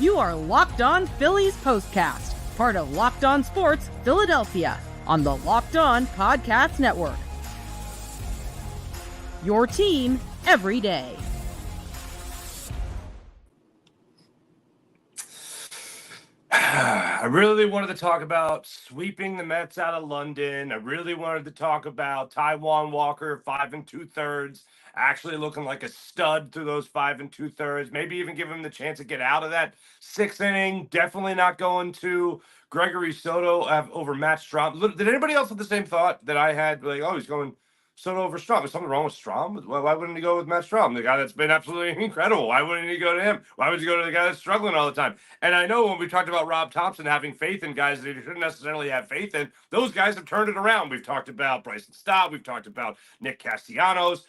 You are Locked On Phillies Postcast, part of Locked On Sports Philadelphia, on the Locked On Podcast Network. Your team every day. I really wanted to talk about sweeping the Mets out of London. I really wanted to talk about Taijuan Walker, 5 2/3, actually looking like a stud through those 5 2/3. Maybe even give him the chance to get out of that sixth inning. Definitely not going to Gregory Soto over Matt Strahm. Did anybody else have the same thought that I had? Like, oh, he's going Soto over Strahm. Is something wrong with Strahm? Why wouldn't he go with Matt Strahm, the guy that's been absolutely incredible? Why wouldn't he go to him? Why would you go to the guy that's struggling all the time? And I know when we talked about Rob Thompson having faith in guys that he shouldn't necessarily have faith in, those guys have turned it around. We've talked about Bryson Stott. We've talked about Nick Castellanos.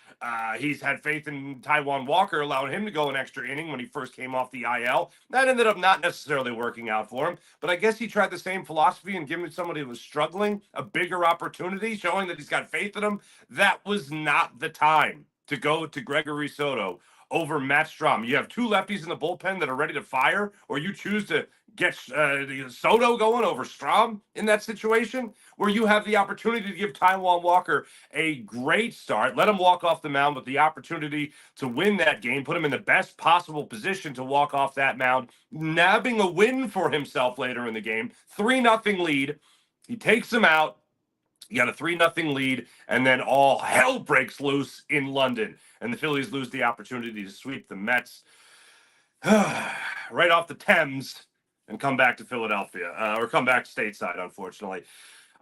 He's had faith in Taijuan Walker, allowing him to go an extra inning when he first came off the IL. That ended up not necessarily working out for him. But I guess he tried the same philosophy and giving somebody who was struggling a bigger opportunity, showing that he's got faith in him. That was not the time to go to Gregory Soto over Matt Strahm. You have two lefties in the bullpen that are ready to fire, or you choose to get Soto going over Strahm in that situation, where you have the opportunity to give Taijuan Walker a great start, let him walk off the mound with the opportunity to win that game, put him in the best possible position to walk off that mound, nabbing a win for himself later in the game. 3-0 lead. He takes him out. You got a 3-0 lead, and then all hell breaks loose in London, and the Phillies lose the opportunity to sweep the Mets right off the Thames and come back to Philadelphia, or come back stateside, unfortunately.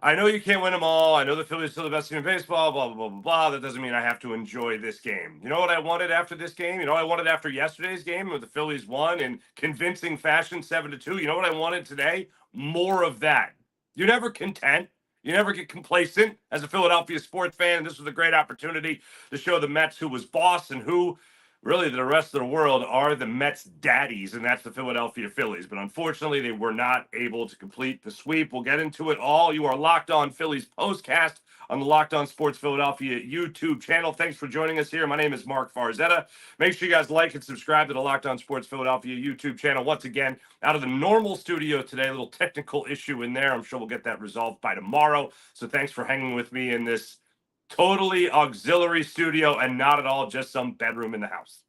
I know you can't win them all. I know the Phillies are still the best team in baseball, blah, blah, blah, blah, blah. That doesn't mean I have to enjoy this game. You know what I wanted after this game? You know what I wanted after yesterday's game where the Phillies won in convincing fashion, 7-2? You know what I wanted today? More of that. You're never content. You never get complacent as a Philadelphia sports fan. And this was a great opportunity to show the Mets who was boss and who, really, the rest of the world are the Mets daddies, and that's the Philadelphia Phillies. But unfortunately, they were not able to complete the sweep. We'll get into it all. You are Locked On Phillies Postcast on the Locked On Sports Philadelphia YouTube channel. Thanks for joining us here. My name is Mark Farzetta. Make sure you guys like and subscribe to the Locked On Sports Philadelphia YouTube channel. Once again, out of the normal studio today, a little technical issue in there. I'm sure we'll get that resolved by tomorrow. So thanks for hanging with me in this totally auxiliary studio and not at all just some bedroom in the house.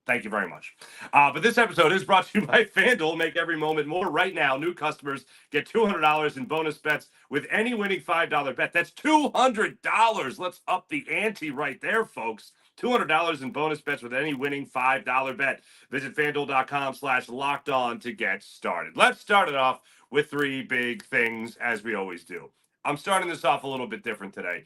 Thank you very much. But this episode is brought to you by FanDuel. Make every moment more. Right now, new customers get $200 in bonus bets with any winning $5 bet. That's $200. Let's up the ante right there, folks. $200 in bonus bets with any winning $5 bet. Visit FanDuel.com/lockedon to get started. Let's start it off with three big things, as we always do. I'm starting this off a little bit different today,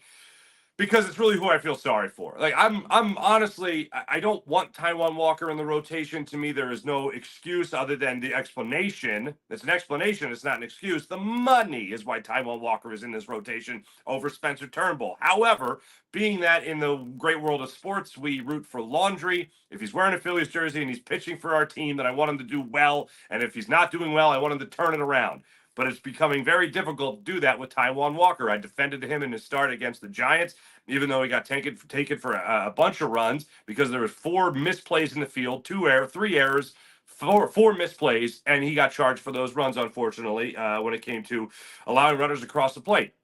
because it's really who I feel sorry for. Like, I'm honestly, I don't want Taijuan Walker in the rotation. To me, there is no excuse other than the explanation. It's an explanation. It's not an excuse. The money is why Taijuan Walker is in this rotation over Spencer Turnbull. However, being that in the great world of sports, we root for laundry. If he's wearing a Phillies jersey and he's pitching for our team, then I want him to do well. And if he's not doing well, I want him to turn it around. But it's becoming very difficult to do that with Taijuan Walker. I defended him in his start against the Giants, even though he got taken for a bunch of runs because there was 4 misplays in the field, 3 errors, 4 misplays, and he got charged for those runs, unfortunately, when it came to allowing runners across the plate.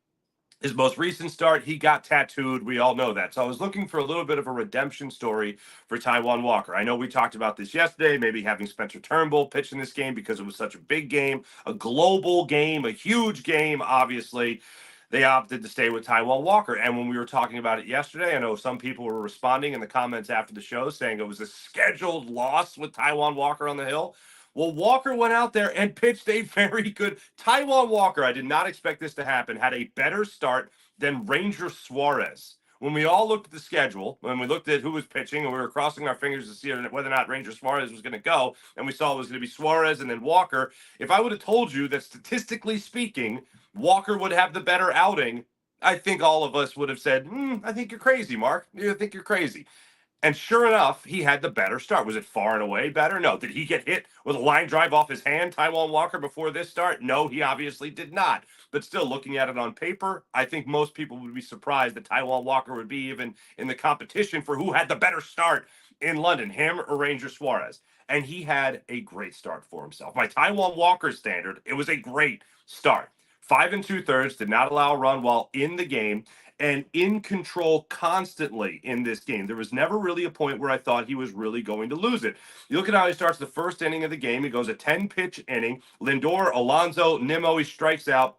His most recent start, he got tattooed. We all know that. So I was looking for a little bit of a redemption story for Taijuan Walker. I know we talked about this yesterday, maybe having Spencer Turnbull pitch in this game because it was such a big game, a global game, a huge game, obviously. They opted to stay with Taijuan Walker. And when we were talking about it yesterday, I know some people were responding in the comments after the show saying it was a scheduled loss with Taijuan Walker on the hill. Well, Walker went out there and pitched a very good Taijuan Walker. I did not expect this to happen. Had a better start than Ranger Suarez. When we all looked at the schedule, when we looked at who was pitching, and we were crossing our fingers to see whether or not Ranger Suarez was going to go, and we saw it was going to be Suarez and then Walker. If I would have told you that statistically speaking, Walker would have the better outing, I think all of us would have said, I think you're crazy, Mark. I think you're crazy. And sure enough, he had the better start. Was it far and away better? No. Did he get hit with a line drive off his hand, Taijuan Walker, before this start? No, he obviously did not. But still, looking at it on paper, I think most people would be surprised that Taijuan Walker would be even in the competition for who had the better start in London, him or Ranger Suarez. And he had a great start for himself. By Taijuan Walker standard, it was a great start. 5 2/3, did not allow a run while in the game, and in control constantly in this game. There was never really a point where I thought he was really going to lose it. You look at how he starts the first inning of the game. He goes a 10-pitch inning. Lindor, Alonso, Nimmo, he strikes out.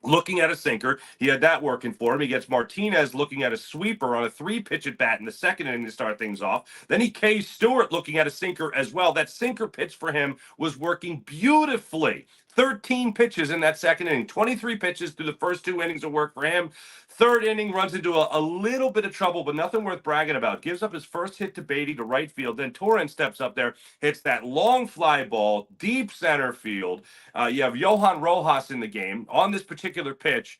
Looking at a sinker, he had that working for him. He gets Martinez looking at a sweeper on a 3-pitch at bat in the second inning to start things off. Then he K's Stewart looking at a sinker as well. That sinker pitch for him was working beautifully. 13 pitches in that second inning, 23 pitches through the first 2 innings of work for him. Third inning runs into a little bit of trouble, but nothing worth bragging about. Gives up his first hit to Beatty to right field. Then Torrens steps up there, hits that long fly ball, deep center field. You have Johan Rojas in the game. On this particular pitch,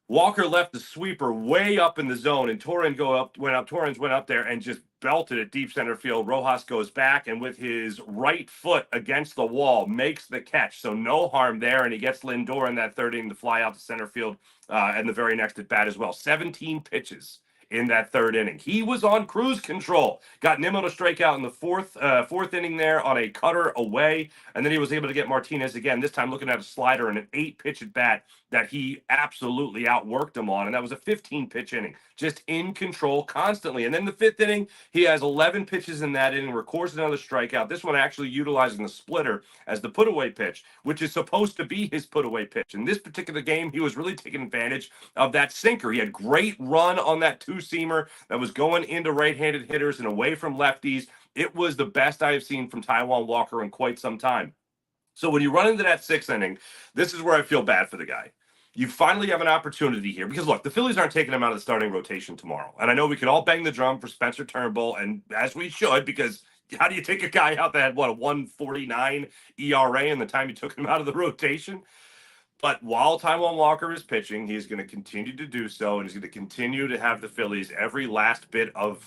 Walker left the sweeper way up in the zone, and Torrens went up there and just belted it deep center field. Rojas goes back and with his right foot against the wall makes the catch. So no harm there, and he gets Lindor in that third inning to fly out to center field and the very next at bat as well. 17 pitches in that third inning. He was on cruise control. Got Nimmo to strike out in the fourth inning there on a cutter away, and then he was able to get Martinez again, this time looking at a slider and an 8-pitch at bat that he absolutely outworked him on, and that was a 15-pitch inning. Just in control constantly. And then the fifth inning, he has 11 pitches in that inning, records another strikeout. This one actually utilizing the splitter as the put-away pitch, which is supposed to be his put-away pitch. In this particular game, he was really taking advantage of that sinker. He had great run on that two-seamer that was going into right-handed hitters and away from lefties. It was the best I have seen from Taijuan Walker in quite some time. So when you run into that sixth inning, this is where I feel bad for the guy. You finally have an opportunity here because, look, the Phillies aren't taking him out of the starting rotation tomorrow. And I know we can all bang the drum for Spencer Turnbull, and as we should, because how do you take a guy out that had, a 1.49 ERA in the time you took him out of the rotation? But while Taijuan Walker is pitching, he's going to continue to do so, and he's going to continue to have the Phillies every last bit of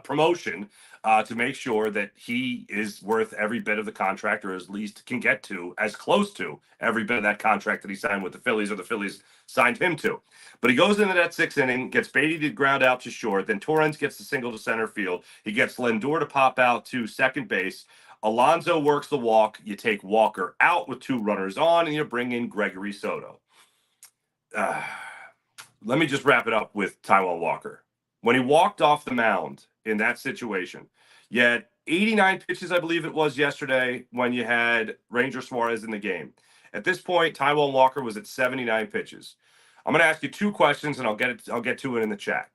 promotion to make sure that he is worth every bit of the contract, or at least can get to as close to every bit of that contract that he signed with the Phillies, or the Phillies signed him to. But he goes into that sixth inning, gets Beatty to ground out to short, then Torrens gets the single to center field. He gets Lindor to pop out to second base. Alonso works the walk. You take Walker out with 2 runners on, and you bring in Gregory Soto. Let me just wrap it up with Taijuan Walker. When he walked off the mound in that situation, you had 89 pitches, I believe it was yesterday, when you had Ranger Suarez in the game. At this point, Taijuan Walker was at 79 pitches. I'm going to ask you 2 questions, and I'll get to it in the chat.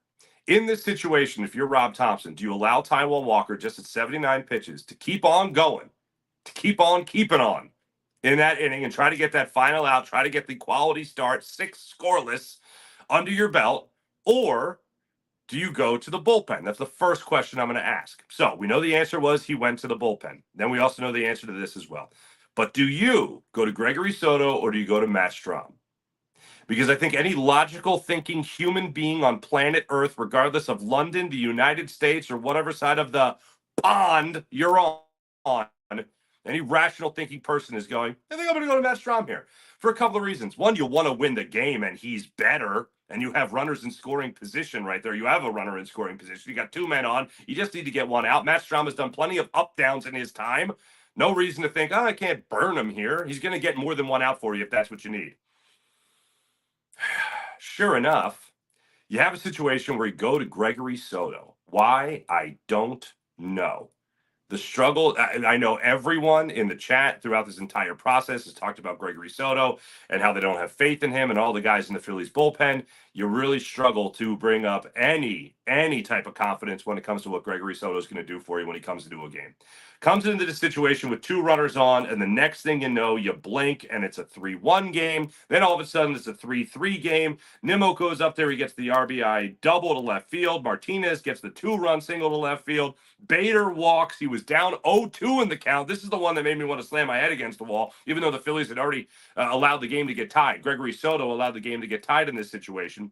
In this situation, if you're Rob Thompson, do you allow Taijuan Walker just at 79 pitches to keep on going, to keep on keeping on in that inning and try to get that final out, try to get the quality start, 6 scoreless under your belt, or do you go to the bullpen? That's the first question I'm going to ask. So we know the answer was he went to the bullpen. Then we also know the answer to this as well. But do you go to Gregory Soto or do you go to Matt Strahm? Because I think any logical thinking human being on planet Earth, regardless of London, the United States, or whatever side of the pond you're on, any rational thinking person is going, I think I'm going to go to Matt Strahm here for a couple of reasons. One, you want to win the game, and he's better, and you have runners in scoring position right there. You have a runner in scoring position. You got 2 men on. You just need to get one out. Matt Strahm has done plenty of up-downs in his time. No reason to think, I can't burn him here. He's going to get more than one out for you if that's what you need. Sure enough, you have a situation where you go to Gregory Soto. Why? I don't know. The struggle, I know everyone in the chat throughout this entire process has talked about Gregory Soto and how they don't have faith in him and all the guys in the Phillies bullpen. You really struggle to bring up any type of confidence when it comes to what Gregory Soto is going to do for you when he comes into a game. Comes into the situation with 2 runners on, and the next thing you know, you blink, and it's a 3-1 game. Then all of a sudden, it's a 3-3 game. Nimmo goes up there. He gets the RBI double to left field. Martinez gets the 2-run single to left field. Bader walks. He was down 0-2 in the count. This is the one that made me want to slam my head against the wall, even though the Phillies had already allowed the game to get tied. Gregory Soto allowed the game to get tied in this situation.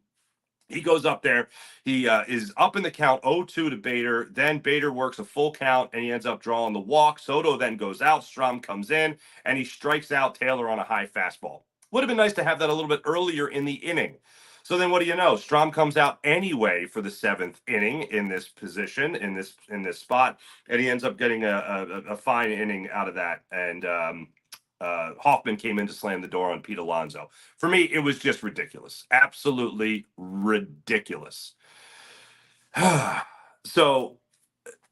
He goes up there. He is up in the count 0-2 to Bader. Then Bader works a full count, and he ends up drawing the walk. Soto then goes out. Strahm comes in, and he strikes out Taylor on a high fastball. Would have been nice to have that a little bit earlier in the inning. So then what do you know? Strom comes out anyway for the 7th inning in this position, in this spot, and he ends up getting a fine inning out of that. And Hoffman came in to slam the door on Pete Alonso. For me, it was just ridiculous. Absolutely ridiculous. So,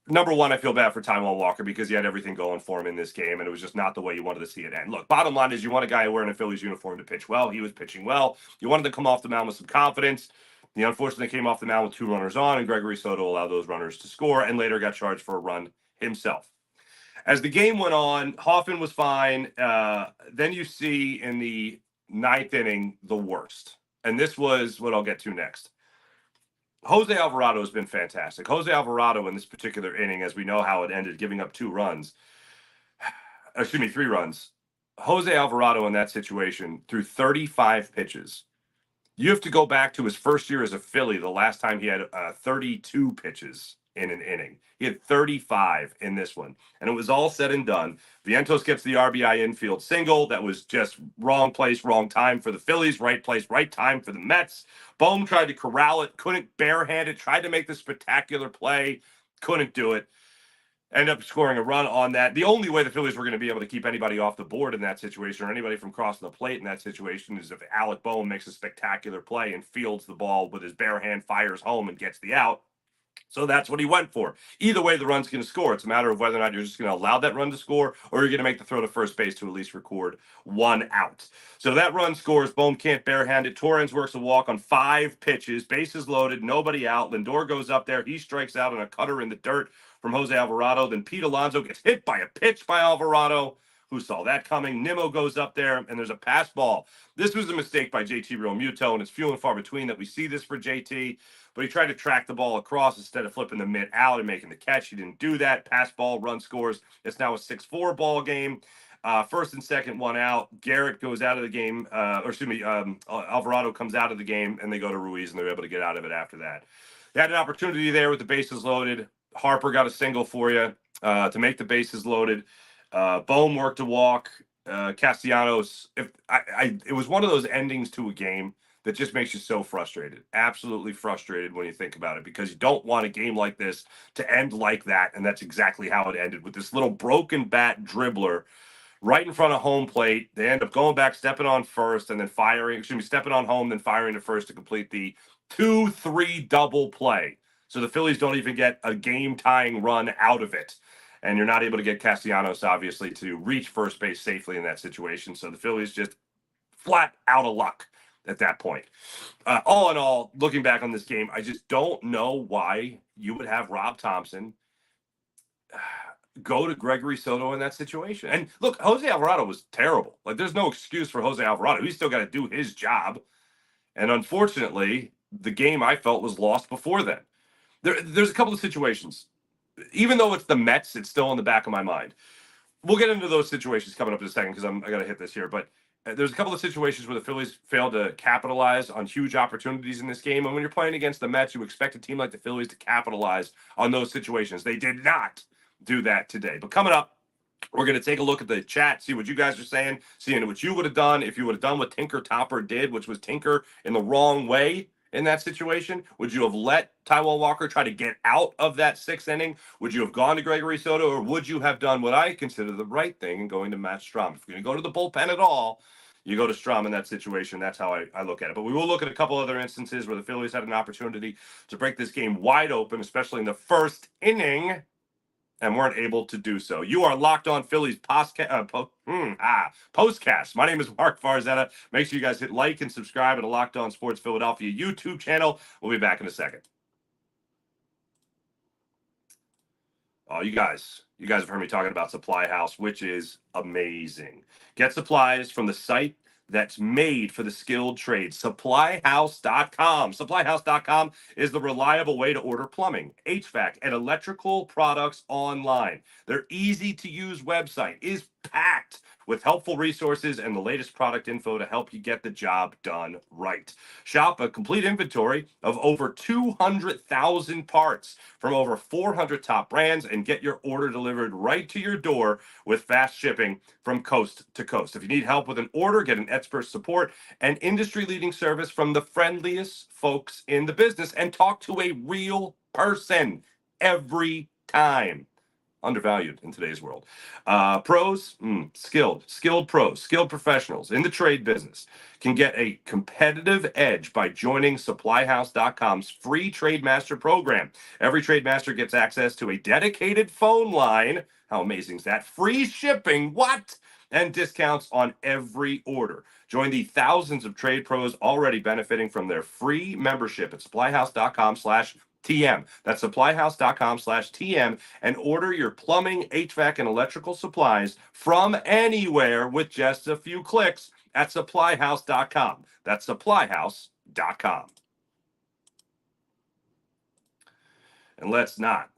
number one, I feel bad for Taijuan Walker because he had everything going for him in this game, and it was just not the way you wanted to see it end. Look, bottom line is you want a guy wearing a Phillies uniform to pitch well. He was pitching well. You wanted to come off the mound with some confidence. He unfortunately came off the mound with 2 runners on, and Gregory Soto allowed those runners to score and later got charged for a run himself. As the game went on, Hoffman was fine. Then you see in the 9th inning the worst. And this was what I'll get to next. Jose Alvarado has been fantastic. Jose Alvarado in this particular inning, as we know how it ended, giving up 3 runs. Jose Alvarado in that situation threw 35 pitches. You have to go back to his first year as a Philly, the last time he had 32 pitches in an inning. He had 35 in this one. And it was all said and done. Vientos gets the RBI infield single. That was just wrong place, wrong time for the Phillies. Right place, right time for the Mets. Bohm tried to corral it, couldn't barehand it, tried to make the spectacular play, couldn't do it. Ended up scoring a run on that. The only way the Phillies were going to be able to keep anybody off the board in that situation or anybody from crossing the plate in that situation is if Alec Bohm makes a spectacular play and fields the ball with his bare hand, fires home, and gets the out. So that's what he went for. Either way, the run's going to score. It's a matter of whether or not you're just going to allow that run to score or you're going to make the throw to first base to at least record 1 out. So that run scores. Bohm can't barehand it. Torrens works a walk on 5 pitches. Bases loaded. Nobody out. Lindor goes up there. He strikes out on a cutter in the dirt from Jose Alvarado. Then Pete Alonso gets hit by a pitch by Alvarado. Who saw that coming? Nimmo goes up there, and there's a pass ball. This was a mistake by JT Realmuto, and it's few and far between that we see this for JT. But he tried to track the ball across instead of flipping the mitt out and making the catch. He didn't do that. Pass ball, run scores. It's now a 6-4 ball game. First and second, 1 out. Garrett goes out of the game. Alvarado comes out of the game, and they go to Ruiz, and they're able to get out of it after that. They had an opportunity there with the bases loaded. Harper got a single for you to make the bases loaded. Bohm worked a walk. Castellanos. It was one of those endings to a game that just makes you so frustrated, absolutely frustrated when you think about it, because you don't want a game like this to end like that, and that's exactly how it ended with this little broken bat dribbler right in front of home plate. They end up going back, stepping on first, and then stepping on home, then firing to first to complete the 2-3 double play. So the Phillies don't even get a game-tying run out of it. And you're not able to get Castellanos, obviously, to reach first base safely in that situation. So the Phillies just flat out of luck at that point. All in all, looking back on this game, I just don't know why you would have Rob Thompson go to Gregory Soto in that situation. And look, Jose Alvarado was terrible. Like, there's no excuse for Jose Alvarado. He's still got to do his job. And unfortunately, the game I felt was lost before then. There's a couple of situations. Even though it's the Mets, it's still in the back of my mind. We'll get into those situations coming up in a second because I got to hit this here. But there's a couple of situations where the Phillies failed to capitalize on huge opportunities in this game. And when you're playing against the Mets, you expect a team like the Phillies to capitalize on those situations. They did not do that today. But coming up, we're going to take a look at the chat, see what you guys are saying, seeing what you would have done if you would have done what Tinker Topper did, which was tinker in the wrong way in that situation. Would you have let Taijuan Walker try to get out of that 6th inning? Would you have gone to Gregory Soto, or would you have done what I consider the right thing and going to Matt Strom? If you're going to go to the bullpen at all, you go to Strom in that situation. That's how I look at it. But we will look at a couple other instances where the Phillies had an opportunity to break this game wide open, especially in the 1st inning, and weren't able to do so. You are Locked On Phillies postcast. My name is Mark Farzetta. Make sure you guys hit like and subscribe to the Locked On Sports Philadelphia YouTube channel. We'll be back in a second. Oh, you guys have heard me talking about Supply House, which is amazing. Get supplies from the site that's made for the skilled trades. SupplyHouse.com. SupplyHouse.com is the reliable way to order plumbing, HVAC, and electrical products online. Their easy-to-use website is packed with helpful resources and the latest product info to help you get the job done right. Shop a complete inventory of over 200,000 parts from over 400 top brands and get your order delivered right to your door with fast shipping from coast to coast. If you need help with an order, get an expert support and industry-leading service from the friendliest folks in the business, and talk to a real person every time. Undervalued in today's world. Pros, skilled pros, skilled professionals in the trade business can get a competitive edge by joining SupplyHouse.com's free Trade Master program. Every Trade Master gets access to a dedicated phone line. How amazing is that? Free shipping, what? And discounts on every order. Join the thousands of trade pros already benefiting from their free membership at SupplyHouse.com/TM. That's SupplyHouse.com/TM, and order your plumbing, HVAC, and electrical supplies from anywhere with just a few clicks at SupplyHouse.com. That's SupplyHouse.com. And let's not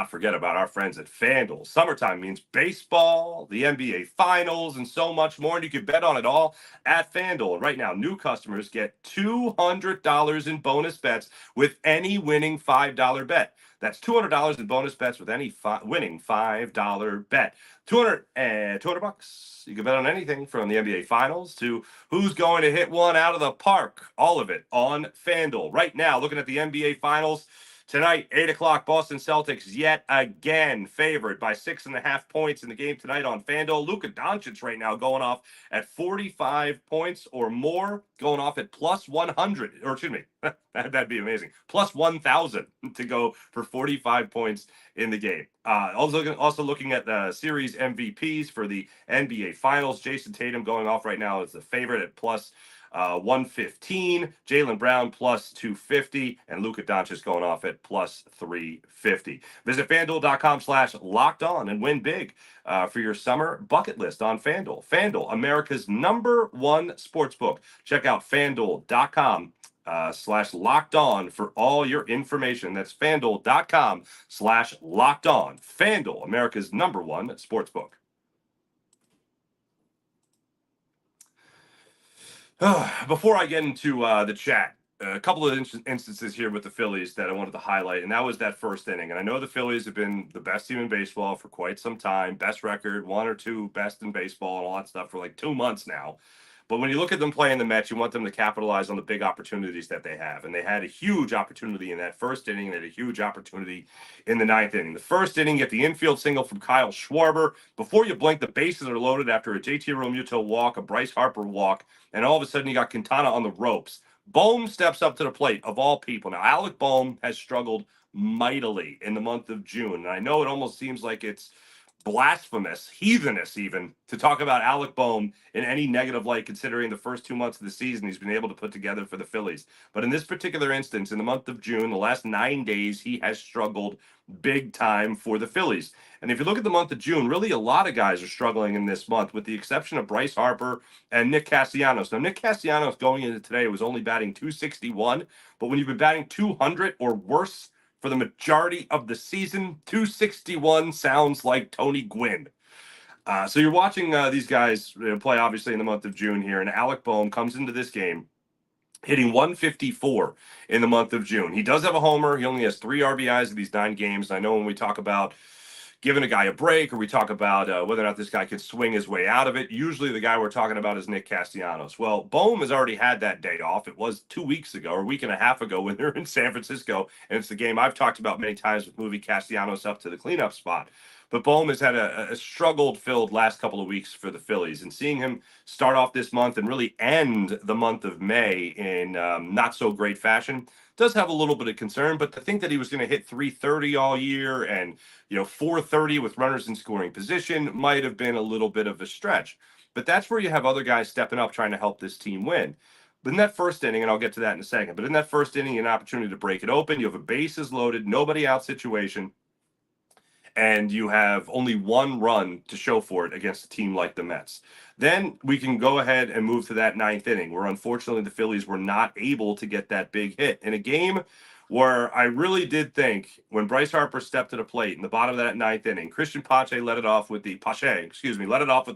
forget about our friends at FanDuel. Summertime means baseball, the NBA Finals, and so much more. And you can bet on it all at FanDuel. And right now, new customers get $200 in bonus bets with any winning $5 bet. That's $200 in bonus bets with any winning $5 bet. $200 You can bet on anything from the NBA Finals to who's going to hit one out of the park. All of it on FanDuel. Right now, looking at the NBA Finals. Tonight, 8 o'clock, Boston Celtics yet again favored by 6.5 points in the game tonight on FanDuel. Luka Doncic right now going off at 45 points or more, going off at plus 100, or excuse me, that'd be amazing, plus 1,000 to go for 45 points in the game. Also looking at the series MVPs for the NBA Finals. Jason Tatum going off right now as the favorite at plus 115, Jaylen Brown plus 250, and Luka Doncic going off at plus 350. Visit FanDuel.com/locked-on and win big for your summer bucket list on FanDuel. FanDuel, America's #1 sportsbook. Check out FanDuel.com/locked-on for all your information. That's FanDuel.com/locked-on. FanDuel, America's #1 sportsbook. Before I get into the chat, a couple of instances here with the Phillies that I wanted to highlight, and that was that first inning. And I know the Phillies have been the best team in baseball for quite some time, best record, one or two best in baseball and all that stuff for like 2 months now. But when you look at them playing the Mets, you want them to capitalize on the big opportunities that they have. And they had a huge opportunity in that first inning. They had a huge opportunity in the ninth inning. The first inning, get the infield single from Kyle Schwarber. Before you blink, the bases are loaded after a JT Realmuto walk, a Bryce Harper walk, and all of a sudden you got Quintana on the ropes. Bohm steps up to the plate, of all people. Now, Alec Bohm has struggled mightily in the month of June. And I know it almost seems like it's blasphemous, heathenish even, to talk about Alec Bohm in any negative light, considering the first 2 months of the season he's been able to put together for the Phillies. But in this particular instance, in the month of June, the last 9 days, he has struggled big time for the Phillies. And if you look at the month of June, really a lot of guys are struggling in this month, with the exception of Bryce Harper and Nick Castellanos. Now, Nick Castellanos going into today was only batting .261, but when you've been batting .200 or worse for the majority of the season, .261 sounds like Tony Gwynn. So you're watching these guys play, obviously, in the month of June here, and Alec Bohm comes into this game hitting .154 in the month of June. He does have a homer. He only has 3 RBIs in these 9 games. And I know when we talk about giving a guy a break, or we talk about whether or not this guy could swing his way out of it, usually the guy we're talking about is Nick Castellanos. Well, Bohm has already had that day off. It was 2 weeks ago, or a week and a half ago, when they're in San Francisco, and it's the game I've talked about many times with moving Castellanos up to the cleanup spot. But Bohm has had a struggled-filled last couple of weeks for the Phillies, and seeing him start off this month and really end the month of May in not-so-great fashion does have a little bit of concern. But to think that he was going to hit .330 all year and .430 with runners in scoring position might have been a little bit of a stretch. But that's where you have other guys stepping up trying to help this team win. But in that first inning, and I'll get to that in a second, but in that first inning, an opportunity to break it open. You have a bases loaded, nobody out situation, and you have only 1 run to show for it against a team like the Mets. Then we can go ahead and move to that 9th inning, where unfortunately the Phillies were not able to get that big hit in a game where I really did think when Bryce Harper stepped to the plate in the bottom of that ninth inning, Christian Pache let it off with the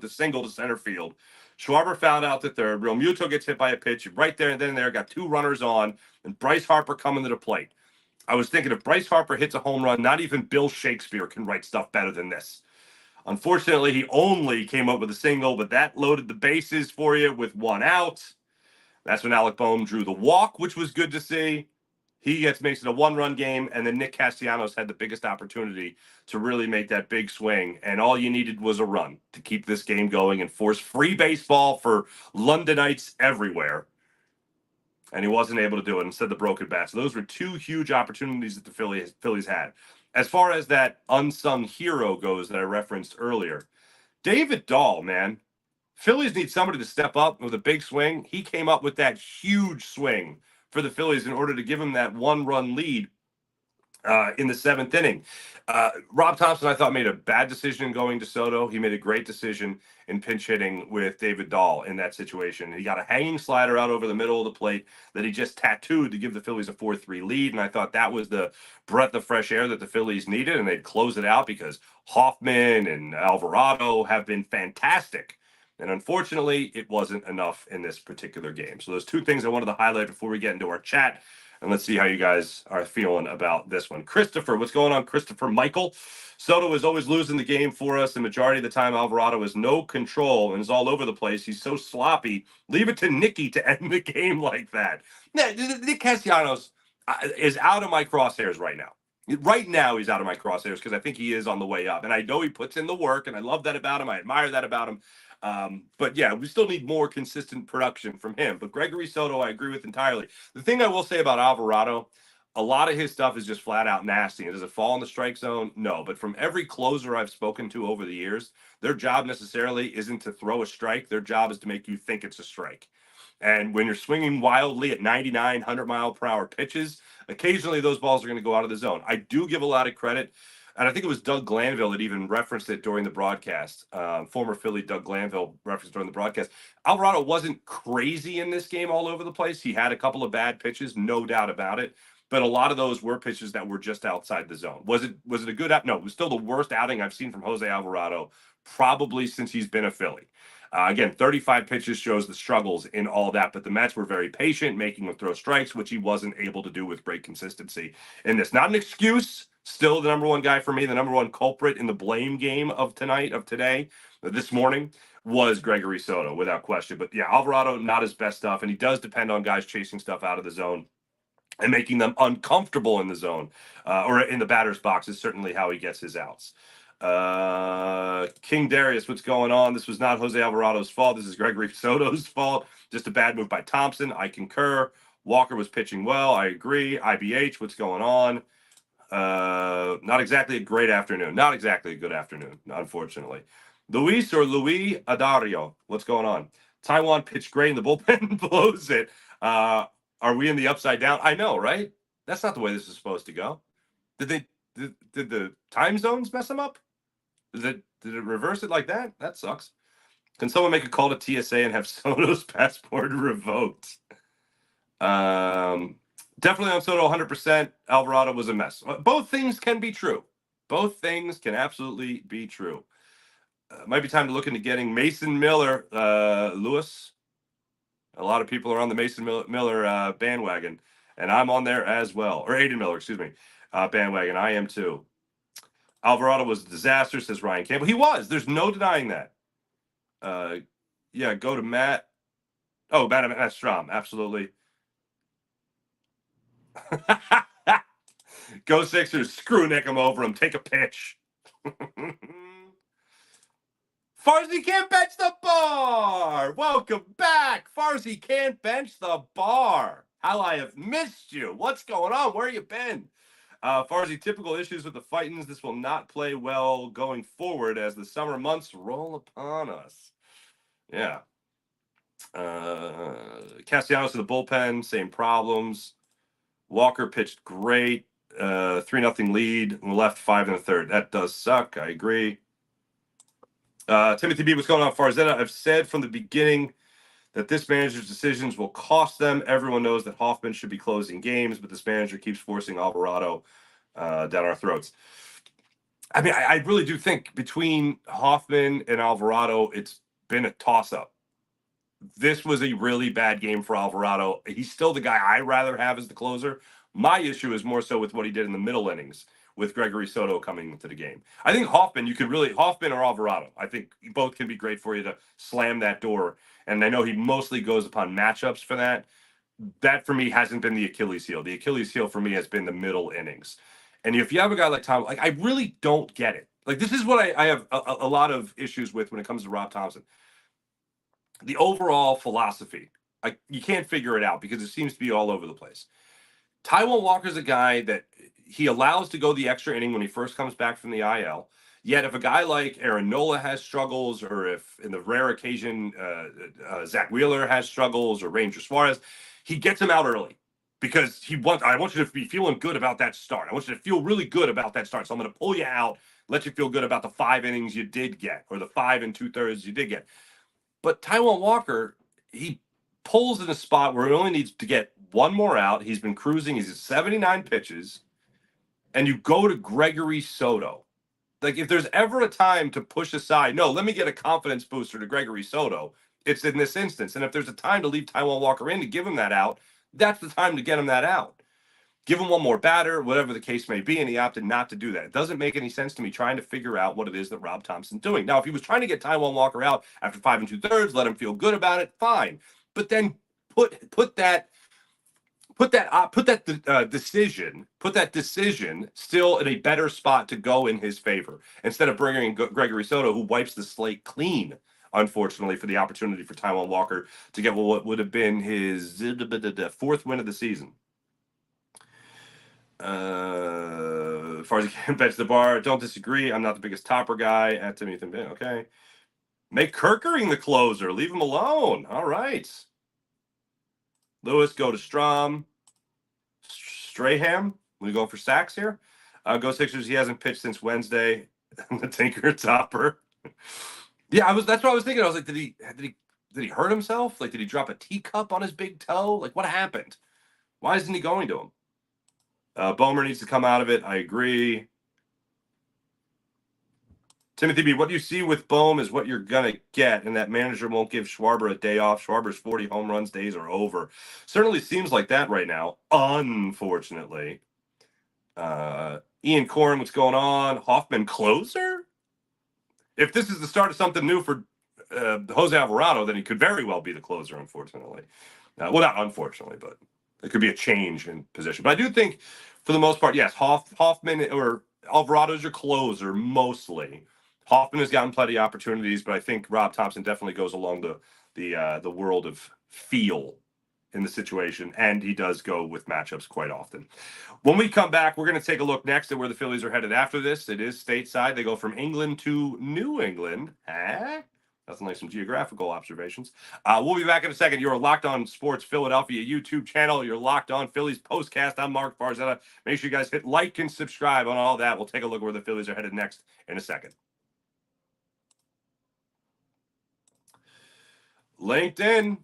single to center field. Schwarber fouled out to third. Real Muto gets hit by a pitch right there and then there, got two runners on, and Bryce Harper coming to the plate. I was thinking if Bryce Harper hits a home run, not even Bill Shakespeare can write stuff better than this. Unfortunately, he only came up with a single, but that loaded the bases for you with one out. That's when Alec Bohm drew the walk, which was good to see. He makes it a one-run game, and then Nick Castellanos had the biggest opportunity to really make that big swing, and all you needed was a run to keep this game going and force free baseball for Londonites everywhere. And he wasn't able to do it. Instead, the broken bat. So those were two huge opportunities that the Phillies had. As far as that unsung hero goes that I referenced earlier, David Dahl, man. Phillies need somebody to step up with a big swing. He came up with that huge swing for the Phillies in order to give him that one-run lead in the seventh inning. Rob Thompson, I thought, made a bad decision in going to Soto. He made a great decision in pinch hitting with David Dahl in that situation. He got a hanging slider out over the middle of the plate that he just tattooed to give the Phillies a 4-3 lead, and I thought that was the breath of fresh air that the Phillies needed, and they'd close it out because Hoffman and Alvarado have been fantastic. And unfortunately, it wasn't enough in this particular game. So those two things I wanted to highlight before we get into our chat. And let's see how you guys are feeling about this one. Christopher, what's going on, Christopher Michael? Soto is always losing the game for us. The majority of the time, Alvarado has no control and is all over the place. He's so sloppy. Leave it to Nicky to end the game like that. Nick Castellanos is out of my crosshairs right now. Right now, he's out of my crosshairs because I think he is on the way up. And I know he puts in the work, and I love that about him. I admire that about him. But yeah, we still need more consistent production from him. But Gregory Soto, I agree with entirely. The thing I will say about Alvarado, a lot of his stuff is just flat out nasty. Does it fall in the strike zone? No. But from every closer I've spoken to over the years, their job necessarily isn't to throw a strike. Their job is to make you think it's a strike. And when you're swinging wildly at 99, 100-mile-per-hour pitches, occasionally those balls are going to go out of the zone. I do give a lot of credit. And I think it was Doug Glanville that even referenced it during the broadcast. Former Philly Doug Glanville referenced during the broadcast. Alvarado wasn't crazy in this game all over the place. He had a couple of bad pitches, no doubt about it. But a lot of those were pitches that were just outside the zone. Was it a good out? No, it was still the worst outing I've seen from Jose Alvarado probably since he's been a Philly. Again, 35 pitches shows the struggles in all that, but the Mets were very patient, making him throw strikes, which he wasn't able to do with great consistency in this. Not an excuse. Still the number one guy for me, the number one culprit in the blame game of today, this morning, was Gregory Soto, without question. But yeah, Alvarado, not his best stuff, and he does depend on guys chasing stuff out of the zone and making them uncomfortable in the zone or in the batter's box is certainly how he gets his outs. King Darius, what's going on? This was not Jose Alvarado's fault. This is Gregory Soto's fault. Just a bad move by Thompson. I concur. Walker was pitching well. I agree. IBH, what's going on? Not exactly a great afternoon. Not exactly a good afternoon, unfortunately. Louis Adario, what's going on? Taiwan pitched great and the bullpen blows it. Are we in the upside down? I know, right? That's not the way this is supposed to go. Did the time zones mess them up? Did it reverse it like that? That sucks. Can someone make a call to TSA and have Soto's passport revoked? Definitely on Soto 100%. Alvarado was a mess. Both things can be true. Both things can absolutely be true. Might be time to look into getting Mason Miller, Lewis. A lot of people are on the Mason Miller bandwagon, and I'm on there as well. Or Aiden Miller, excuse me, bandwagon. I am too. Alvarado was a disaster, says Ryan Campbell. He was. There's no denying that. Yeah, go to Matt. Oh, Matt Strom. Absolutely. Go Sixers. Screw Nick him over him. Take a pitch. Farzy can't bench the bar. Welcome back. Farzy can't bench the bar. How I have missed you. What's going on? Where you been? Farzy, typical issues with the Fightins. This will not play well going forward as the summer months roll upon us. Yeah. Castellanos in the bullpen, same problems. Walker pitched great. 3-0 lead and left 5 in the third. That does suck. I agree. Timothy B, what's going on, Farzetta? I've said from the beginning that this manager's decisions will cost them. Everyone knows that Hoffman should be closing games, but this manager keeps forcing Alvarado down our throats. I mean, I really do think between Hoffman and Alvarado, it's been a toss-up. This was a really bad game for Alvarado. He's still the guy I rather have as the closer. My issue is more so with what he did in the middle innings with Gregory Soto coming into the game. I think Hoffman or Alvarado, I think both can be great for you to slam that door. And I know he mostly goes upon matchups for that. That for me hasn't been the Achilles heel. The Achilles heel for me has been the middle innings. And if you have a guy like Tom, like I really don't get it. Like this is what I have a lot of issues with when it comes to Rob Thompson. The overall philosophy, you can't figure it out because it seems to be all over the place. Taijuan Walker's a guy that he allows to go the extra inning when he first comes back from the IL. Yet if a guy like Aaron Nola has struggles, or if in the rare occasion Zach Wheeler has struggles, or Ranger Suarez, he gets him out early because I want you to be feeling good about that start. I want you to feel really good about that start. So I'm going to pull you out, let you feel good about the 5 innings you did get, or the 5 2/3 you did get. But Taijuan Walker, he pulls in a spot where he only needs to get one more out. He's been cruising. He's at 79 pitches. And you go to Gregory Soto. Like, if there's ever a time to push aside, no, let me get a confidence booster to Gregory Soto, it's in this instance. And if there's a time to leave Taijuan Walker in to give him that out, that's the time to get him that out. Give him one more batter, whatever the case may be, and he opted not to do that. It doesn't make any sense to me trying to figure out what it is that Rob Thompson's doing. Now, if he was trying to get Taijuan Walker out after 5 2/3, let him feel good about it, fine. But then put that decision still in a better spot to go in his favor, instead of bringing in Gregory Soto, who wipes the slate clean, unfortunately, for the opportunity for Taijuan Walker to get what would have been his 4th win of the season. As far as he can bench the bar, don't disagree. I'm not the biggest topper guy at Timothy. Okay. Make Kirkering the closer. Leave him alone. All right. Lewis, go to Strom. Strahan. We go for sacks here. Go Sixers. He hasn't pitched since Wednesday. The Tinker topper. Yeah, that's what I was thinking. I was like, did he hurt himself? Like, did he drop a teacup on his big toe? Like, what happened? Why isn't he going to him? Bomer needs to come out of it. I agree. Timothy B., what you see with Bohm is what you're going to get, and that manager won't give Schwarber a day off. Schwarber's 40 home runs days are over. Certainly seems like that right now, unfortunately. Ian Corn, what's going on? Hoffman closer? If this is the start of something new for Jose Alvarado, then he could very well be the closer, unfortunately. Well, not unfortunately, but it could be a change in position. But I do think, for the most part, yes, Hoffman or Alvarado's your closer, mostly. Hoffman has gotten plenty of opportunities, but I think Rob Thompson definitely goes along the world of feel in the situation, and he does go with matchups quite often. When we come back, we're going to take a look next at where the Phillies are headed after this. It is stateside. They go from England to New England. That's like some geographical observations. We'll be back in a second. You're Locked On Sports Philadelphia YouTube channel. You're Locked On Phillies Postcast. I'm Mark Farzetta. Make sure you guys hit like and subscribe on all that. We'll take a look where the Phillies are headed next in a second. LinkedIn.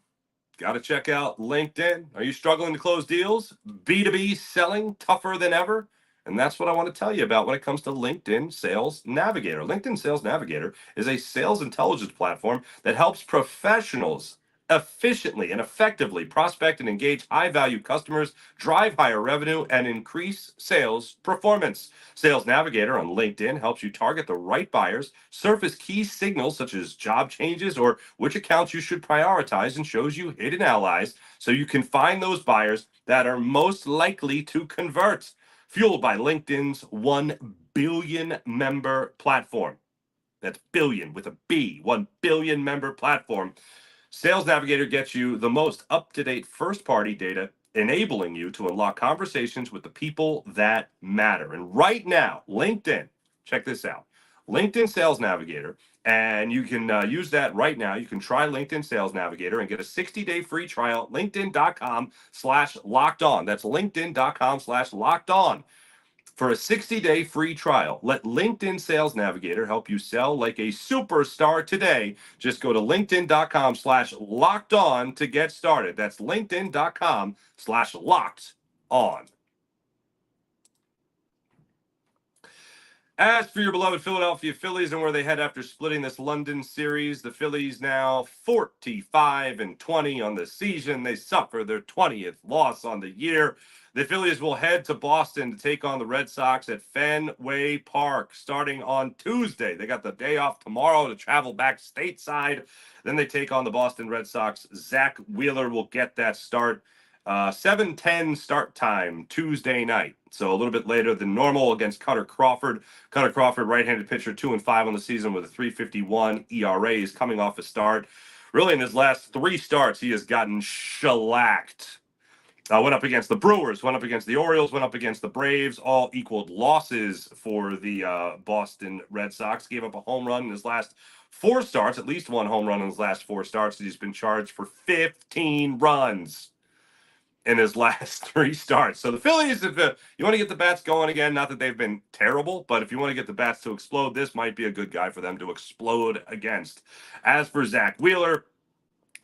Got to check out LinkedIn. Are you struggling to close deals? B2B selling tougher than ever? And that's what I want to tell you about when it comes to LinkedIn Sales Navigator. LinkedIn Sales Navigator is a sales intelligence platform that helps professionals efficiently and effectively prospect and engage high-value customers, drive higher revenue, and increase sales performance. Sales Navigator on LinkedIn helps you target the right buyers, surface key signals such as job changes or which accounts you should prioritize, and shows you hidden allies so you can find those buyers that are most likely to convert. Fueled by LinkedIn's 1 billion member platform. That's billion with a B, 1 billion member platform. Sales Navigator gets you the most up-to-date first-party data, enabling you to unlock conversations with the people that matter. And right now, LinkedIn, check this out. LinkedIn Sales Navigator, and you can use that right now. You can try LinkedIn Sales Navigator and get a 60-day free trial at linkedin.com/lockedon. That's linkedin.com/lockedon. For a 60-day free trial, let LinkedIn Sales Navigator help you sell like a superstar today. Just go to linkedin.com/locked-on to get started. That's linkedin.com/locked-on. As for your beloved Philadelphia Phillies and where they head after splitting this London series, the Phillies now 45-20 on the season. They suffer their 20th loss on the year. The Phillies will head to Boston to take on the Red Sox at Fenway Park starting on Tuesday. They got the day off tomorrow to travel back stateside. Then they take on the Boston Red Sox. Zach Wheeler will get that start. 7:10 start time Tuesday night. So a little bit later than normal against Cutter Crawford. Cutter Crawford, right-handed pitcher, 2-5 on the season with a 3.51 ERA. Is coming off a start. Really, in his last 3 starts, he has gotten shellacked. Went up against the Brewers, went up against the Orioles, went up against the Braves, all equaled losses for the Boston Red Sox. Gave up a home run in his last 4 starts, at least 1 home run in his last 4 starts. He's been charged for 15 runs in his last 3 starts. So the Phillies, if you want to get the bats going again, not that they've been terrible, but if you want to get the bats to explode, this might be a good guy for them to explode against. As for Zach Wheeler,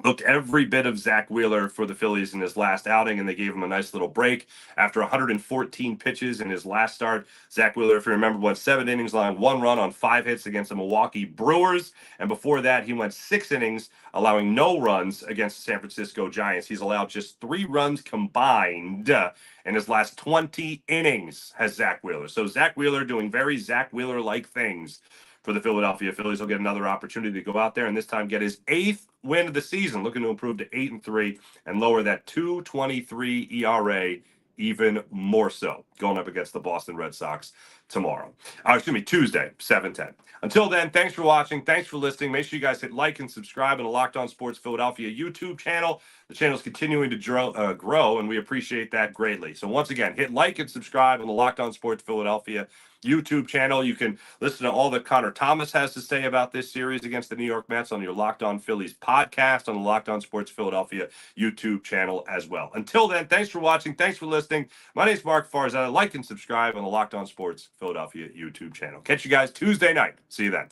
looked every bit of Zach Wheeler for the Phillies in his last outing, and they gave him a nice little break. After 114 pitches in his last start, Zach Wheeler, if you remember, went 7 innings, allowing 1 run on 5 hits against the Milwaukee Brewers. And before that, he went 6 innings, allowing no runs against the San Francisco Giants. He's allowed just 3 runs combined in his last 20 innings, has Zach Wheeler. So Zach Wheeler doing very Zach Wheeler-like things for the Philadelphia Phillies. He'll get another opportunity to go out there and this time get his 8th win of the season, looking to improve to 8-3 and lower that 2.23 ERA even more so, going up against the Boston Red Sox Tuesday, 7:10. Until then, thanks for watching. Thanks for listening. Make sure you guys hit like and subscribe on the Locked On Sports Philadelphia YouTube channel. The channel is continuing to grow, and we appreciate that greatly. So once again, hit like and subscribe on the Locked On Sports Philadelphia YouTube channel. You can listen to all that Connor Thomas has to say about this series against the New York Mets on your Locked On Phillies podcast on the Locked On Sports Philadelphia YouTube channel as well. Until then, thanks for watching. Thanks for listening. My name is Mark Farzetta. Like and subscribe on the Locked On Sports Philadelphia YouTube channel. Catch you guys Tuesday night. See you then.